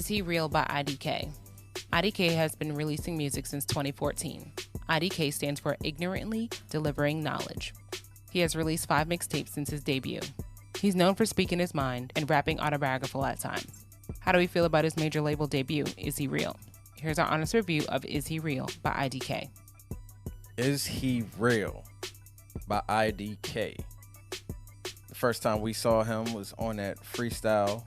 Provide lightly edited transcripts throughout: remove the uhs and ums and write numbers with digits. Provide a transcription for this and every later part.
He Real by IDK? IDK has been releasing music since 2014. IDK stands for Ignorantly Delivering Knowledge. He has released 5 mixtapes since his debut. He's known for speaking his mind and rapping autobiographical at times. How do we feel about his major label debut, Is He Real? Here's our honest review of Is He Real by IDK. Is He Real by IDK. The first time we saw him was on that freestyle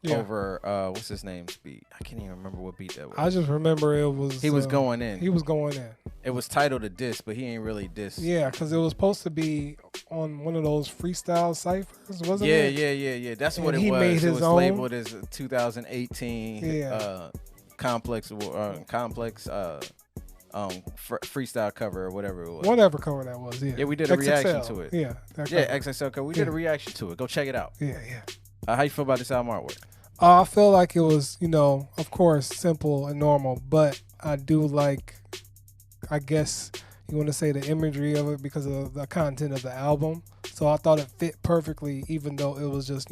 over, what's his name's beat? I can't even remember what beat that was. I just remember it was... He was going in. He was going in. It was titled a diss, but he ain't really diss. Yeah, because it was supposed to be on one of those freestyle ciphers, wasn't it? Yeah. That's what it he was. Made it his was own. labeled as a 2018 complex freestyle cover or whatever it was. Whatever cover that was, yeah. Yeah, we did a reaction to it. Yeah. XXL cover. We did a reaction to it. Go check it out. Yeah. How you feel about this album artwork? I feel like it was, of course, simple and normal, but I do like, I guess you want to say the imagery of it because of the content of the album. So I thought it fit perfectly, even though it was just,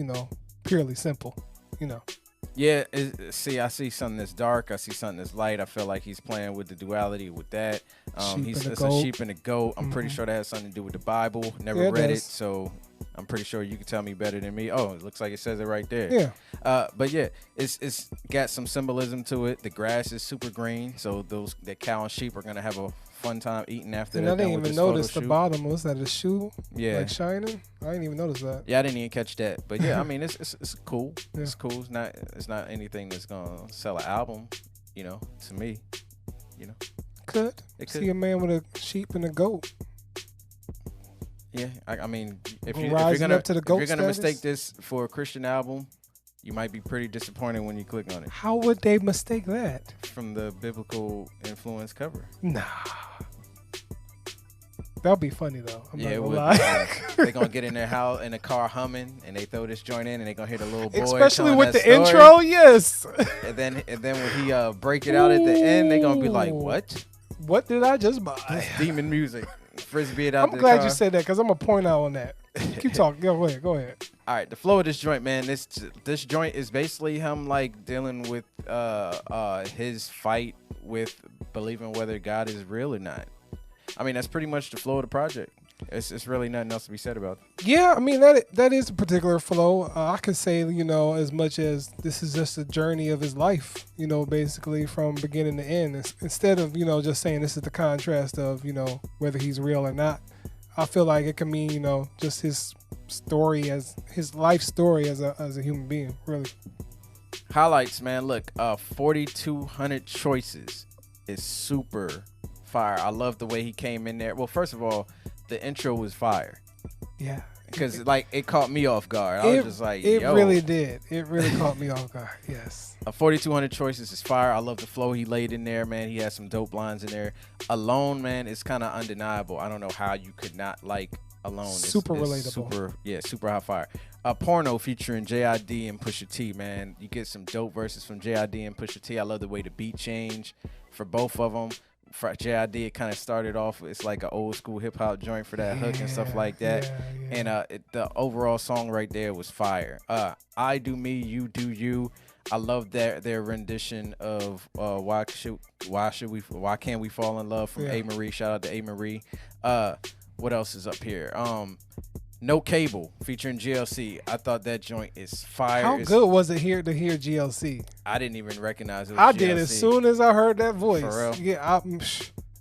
purely simple, Yeah, I see something that's dark. I see something that's light. I feel like he's playing with the duality with that. It's a sheep and a goat. I'm pretty sure that has something to do with the Bible. Never read it, so I'm pretty sure you can tell me better than me. Oh, it looks like it says it right there. Yeah. But yeah, it's got some symbolism to it. The grass is super green, so that cow and sheep are gonna have a fun time eating after that. I didn't even notice the bottom. Was that a shoe? Yeah. Like shining? I didn't even notice that. Yeah, I didn't even catch that. But yeah, I mean, it's cool. Yeah. It's cool. It's not anything that's gonna sell an album, to me. Could. See a man with a sheep and a goat. Yeah, I mean, if you're gonna mistake this for a Christian album, you might be pretty disappointed when you click on it. How would they mistake that? From the biblical influence cover. Nah. That'll be funny though. I'm not gonna lie. They're gonna get in their house in the car humming, and they throw this joint in, and they're gonna hear the little boy. Especially with the story. intro, yes. And then when he break it out at the end, they're gonna be like, "What? What did I just buy?" This demon music. Frisbee it out. I'm glad you said that because I'm gonna point out on that. Keep talking. Go ahead. All right, the flow of this joint, man. This joint is basically him like dealing with his fight with believing whether God is real or not. I mean, that's pretty much the flow of the project. It's really nothing else to be said about it. Yeah, I mean that is a particular flow. I could say as much as this is just a journey of his life. Basically from beginning to end. Instead of just saying this is the contrast of whether he's real or not. I feel like it can mean just his story as his life story as a human being. Really. Highlights, man. Look, 4,200 choices is super fire. I love the way he came in there. Well, first of all, the intro was fire. Yeah. Because it caught me off guard. I was just like, It really did. It really caught me off guard. Yes. 4,200 choices is fire. I love the flow he laid in there, man. He has some dope lines in there. Alone, man, is kind of undeniable. I don't know how you could not like Alone. Super relatable. Super hot fire. Porno featuring JID and Pusha T, man. You get some dope verses from JID and Pusha T. I love the way the beat changed for both of them. For JID, it kind of started off, it's like an old school hip hop joint for that hook and stuff like that. Yeah. And the overall song right there was fire. I Do Me, You Do You. I love their rendition of Why Can't We Fall in Love from A. Marie. Shout out to A. Marie. What else is up here? No Cable featuring GLC. I thought that joint is fire. How good was it to hear GLC? I didn't even recognize it was I GLC. did as soon as I heard that voice. For real? Yeah,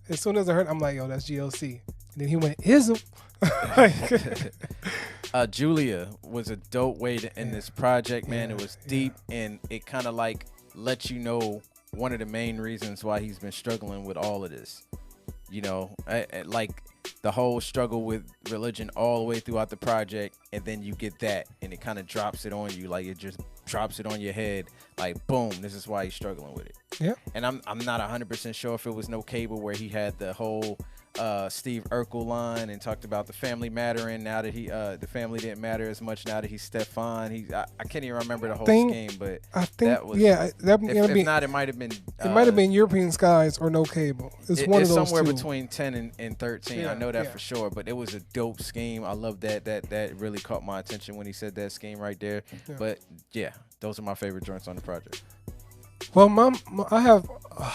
as soon as I heard, I'm like, yo, that's GLC. And then he went, ism. Julia was a dope way to end this project, man. It was deep, and it kind of like lets you know one of the main reasons why he's been struggling with all of this. Like the whole struggle with religion all the way throughout the project, and then you get that, and it kind of drops it on you, like it just drops it on your head, like boom, this is why he's struggling with it. Yeah. And I'm not 100% sure if it was No Cable where he had the whole Steve Urkel line and talked about the family mattering now that he the family didn't matter as much now that he's Stefan. I can't even remember the whole scheme, but I think that was, if not, it might have been European Skies or No Cable. It's one of those somewhere two. Between 10 and 13. Yeah, I know that for sure, but it was a dope scheme. I love that really caught my attention when he said that scheme right there. Yeah. But yeah, those are my favorite joints on the project. Well, I have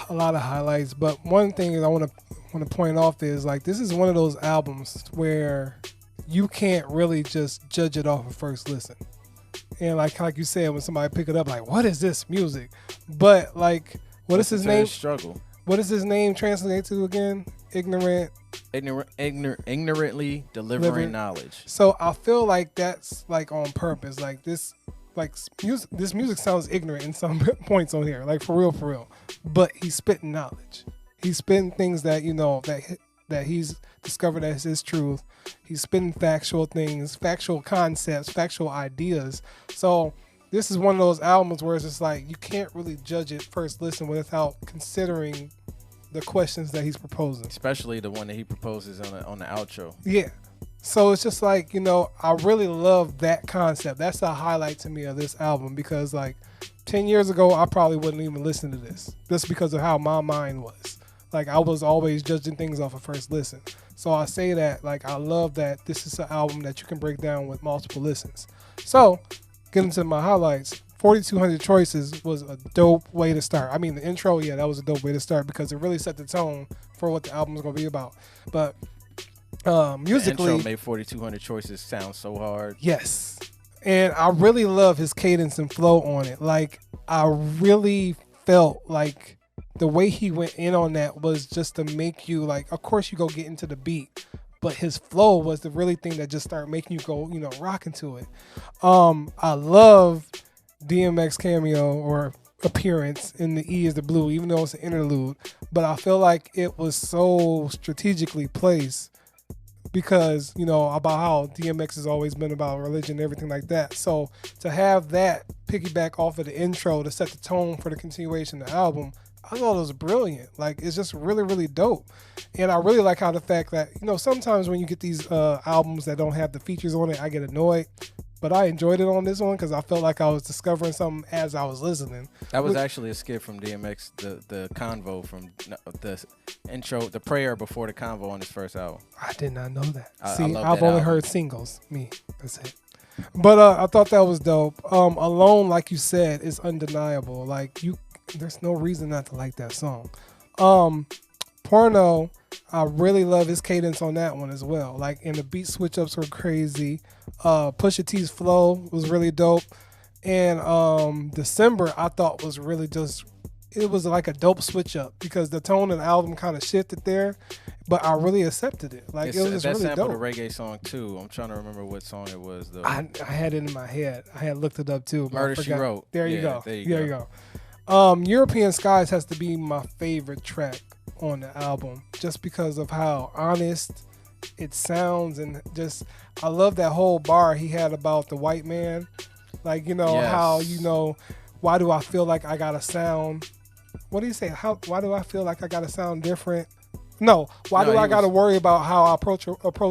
a lot of highlights, but one thing I want to point off is like this is one of those albums where you can't really just judge it off of first listen. And like you said, when somebody pick it up, like, what is this music? But like, what is his name? Struggle. What does his name translate to again? Ignorantly delivering knowledge. So I feel like that's like on purpose. Like this music sounds ignorant in some points on here, like for real. But he's spitting knowledge. He's spitting things that that he's discovered as his truth. He's spitting factual things, factual concepts, factual ideas. So this is one of those albums where it's just like you can't really judge it first listen without considering the questions that he's proposing. Especially the one that he proposes on the outro. Yeah. So it's just like, I really love that concept. That's a highlight to me of this album because like 10 years ago, I probably wouldn't even listen to this just because of how my mind was. Like I was always judging things off of first listen. So I say that like I love that this is an album that you can break down with multiple listens. So getting to my highlights, 4,200 Choices was a dope way to start. I mean, the intro, yeah, that was a dope way to start because it really set the tone for what the album is going to be about. But musically, the intro made 4,200 Choices sound so hard. Yes. And I really love his cadence and flow on it. Like, I really felt like the way he went in on that was just to make you, like, of course you go get into the beat, but his flow was the really thing that just started making you go, rocking to it. I love DMX cameo or appearance in the E is the Blue, even though it's an interlude. But I feel like it was so strategically placed because, about how DMX has always been about religion and everything like that. So to have that piggyback off of the intro to set the tone for the continuation of the album, I thought it was brilliant. Like, it's just really, really dope. And I really like how the fact that, sometimes when you get these albums that don't have the features on it, I get annoyed. But I enjoyed it on this one because I felt like I was discovering something as I was listening. That was actually a skit from DMX, the convo from the intro, the prayer before the convo on his first album. I did not know that. I've only heard singles. That's it. But I thought that was dope. Alone, like you said, is undeniable. Like there's no reason not to like that song. Porno, I really love his cadence on that one as well. Like, and the beat switch ups were crazy. Pusha T's flow was really dope. And December, I thought was really it was like a dope switch up because the tone of the album kind of shifted there, but I really accepted it. Like, it was just really dope. That sampled a reggae song too. I'm trying to remember what song it was though. I had it in my head. I had looked it up too. Murder She Wrote. There you go. There you go. European Skies has to be my favorite track on the album just because of how honest it sounds, and just I love that whole bar he had about the white man, like how why do I feel like I gotta sound, what do you say, why do I feel like I gotta sound different? Why do I got to worry about how I approach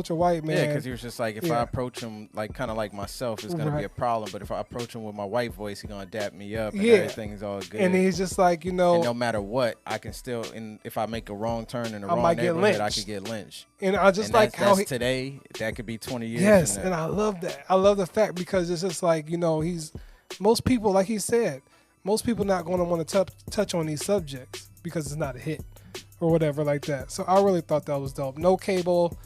a white man? Yeah, because he was just like, if I approach him like kind of like myself, it's gonna be a problem. But if I approach him with my white voice, he's gonna dap me up, and everything's all good. And he's just like, and no matter what, I can still, and if I make a wrong turn in the wrong neighborhood, I could get lynched. And I just like how today, that could be 20 years. Yes, and I love that. I love the fact because it's just like most people, like he said, most people not going to want to touch on these subjects because it's not a hit or whatever like that. So I really thought that was dope. No Cable,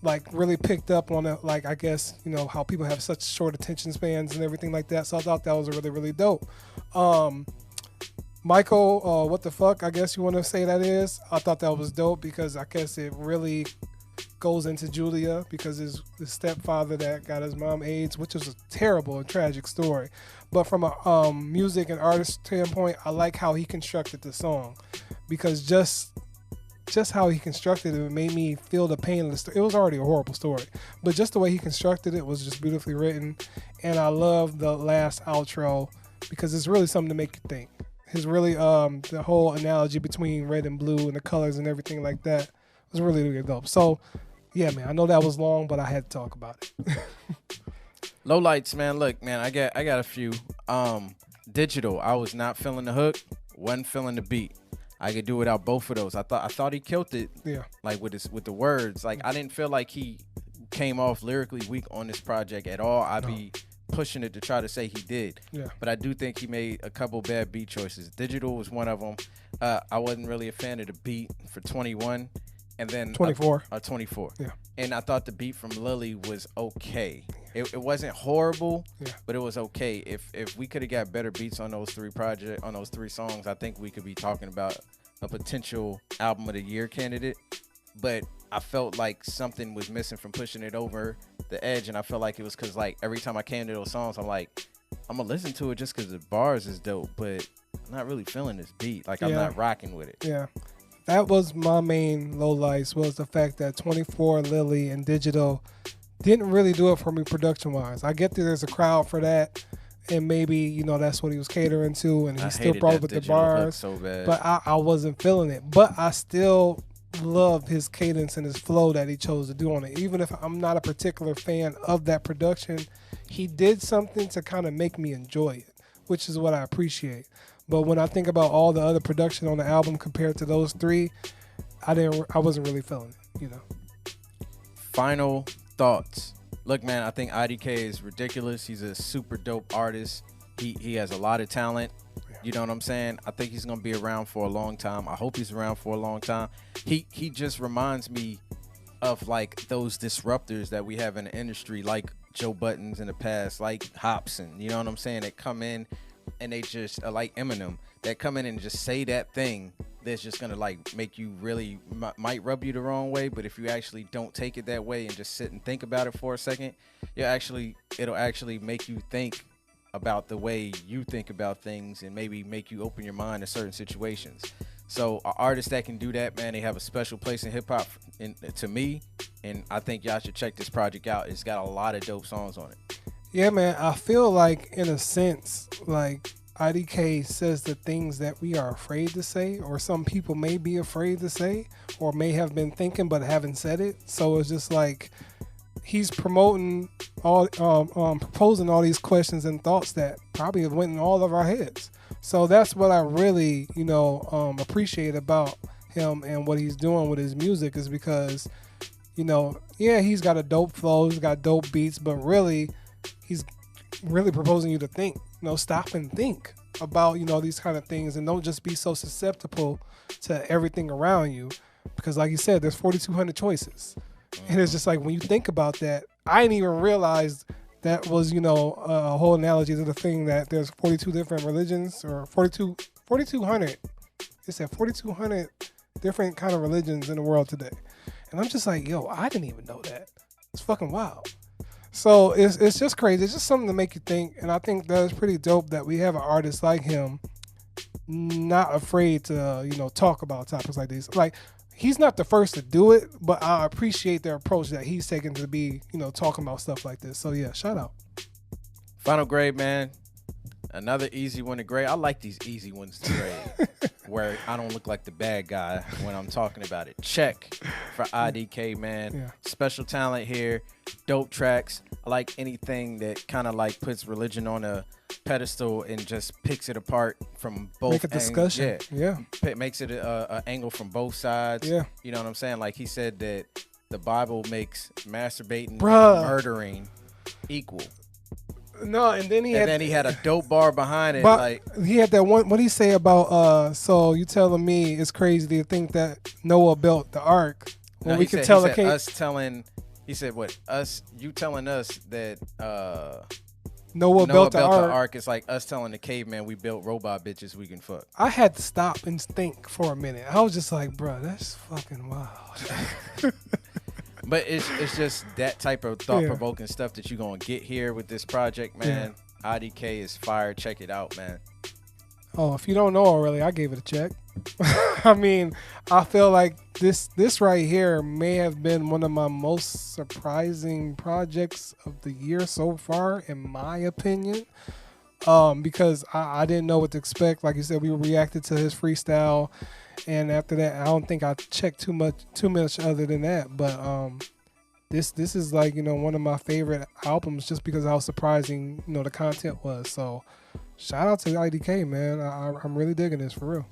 like, really picked up on it. Like, I guess, how people have such short attention spans and everything like that. So I thought that was really, really dope. Michael, What the Fuck, I guess you want to say that is. I thought that was dope because I guess it really goes into Julia because his stepfather that got his mom AIDS, which is a terrible and tragic story. But from a music and artist standpoint, I like how he constructed the song because just how he constructed it made me feel the pain of the story. It was already a horrible story, but just the way he constructed it was just beautifully written. And I love the last outro because it's really something to make you think. His really the whole analogy between red and blue and the colors and everything like that was really, really dope. So yeah, man, I know that was long, but I had to talk about it. Low lights, man. Look, man, I got a few. Digital, I was not feeling the hook, wasn't feeling the beat. I could do without both of those. I thought he killed it. Yeah. Like with the words. Like, I didn't feel like he came off lyrically weak on this project at all. I'd be pushing it to try to say he did. Yeah. But I do think he made a couple bad beat choices. Digital was one of them. I wasn't really a fan of the beat for 21. And then 24. 24. Yeah. And I thought the beat from Lily was okay. It wasn't horrible, but it was okay. If we could have got better beats on those three songs, I think we could be talking about a potential album of the year candidate. But I felt like something was missing from pushing it over the edge, and I felt like it was because like every time I came to those songs, I'm like, I'm gonna listen to it just because the bars is dope, but I'm not really feeling this beat. Like I'm not rocking with it. Yeah. That was my main lowlights, was the fact that 24, Lily, and Digital didn't really do it for me production-wise. I get that there's a crowd for that, and maybe, that's what he was catering to, and he still brought with the bars. So bad. But I wasn't feeling it. But I still loved his cadence and his flow that he chose to do on it. Even if I'm not a particular fan of that production, he did something to kind of make me enjoy it, which is what I appreciate. But when I think about all the other production on the album compared to those three, I wasn't really feeling it, Final thoughts. Look, man, I think IDK is ridiculous. He's a super dope artist. He has a lot of talent. You know what I'm saying? I think he's gonna be around for a long time. I hope he's around for a long time. He just reminds me of like those disruptors that we have in the industry, like Joe Buttons in the past, like Hobson. You know what I'm saying? They come in and they just like Eminem, that come in and just say that thing that's just gonna like make you really might rub you the wrong way, but if you actually don't take it that way and just sit and think about it for a second, it'll actually make you think about the way you think about things and maybe make you open your mind to certain situations. So artists that can do that, man, they have a special place in hip hop to me, and I think y'all should check this project out. It's got a lot of dope songs on it. Yeah, man, I feel like, in a sense, like IDK says the things that we are afraid to say, or some people may be afraid to say, or may have been thinking but haven't said it. So it's just like he's promoting proposing all these questions and thoughts that probably have went in all of our heads. So that's what I really, appreciate about him and what he's doing with his music, is because, he's got a dope flow, he's got dope beats, but really, he's really proposing you to think, stop and think about, these kind of things, and don't just be so susceptible to everything around you. Because like you said, there's 4,200 choices. And it's just like, when you think about that, I didn't even realize that was, a whole analogy to the thing that there's 42 different religions, or 4,200. It said 4,200 different kind of religions in the world today. And I'm just like, yo, I didn't even know that. It's fucking wild. So it's just crazy. It's just something to make you think. And I think that is pretty dope that we have an artist like him not afraid to, talk about topics like these. Like, he's not the first to do it, but I appreciate their approach that he's taken to be, talking about stuff like this. So yeah, shout out. Final grade, man. Another easy one to grade. I like these easy ones to grade where I don't look like the bad guy when I'm talking about it. Check for IDK, man. Yeah. Special talent here. Dope tracks. I like anything that kind of like puts religion on a pedestal and just picks it apart from both. Make a discussion. Yeah. Makes it a angle from both sides. Yeah. You know what I'm saying? Like he said that the Bible makes masturbating and murdering equal. No, and then he had a dope bar behind it. But like he had that one. What did he say about? So you telling me it's crazy to think that Noah built the ark when we could tell us telling. He said, "What us? You telling us that Noah built the ark? It's like us telling the caveman we built robot bitches we can fuck." I had to stop and think for a minute. I was just like, bro, that's fucking wild. But it's just that type of thought-provoking stuff that you're going to get here with this project, man. Yeah. IDK is fire. Check it out, man. Oh, if you don't know already, I gave it a check. I mean, I feel like this right here may have been one of my most surprising projects of the year so far, in my opinion. Because I didn't know what to expect. Like you said, we reacted to his freestyle. And after that, I don't think I checked too much other than that. But this is like, one of my favorite albums just because of how surprising, the content was. So shout out to IDK, man. I'm really digging this, for real.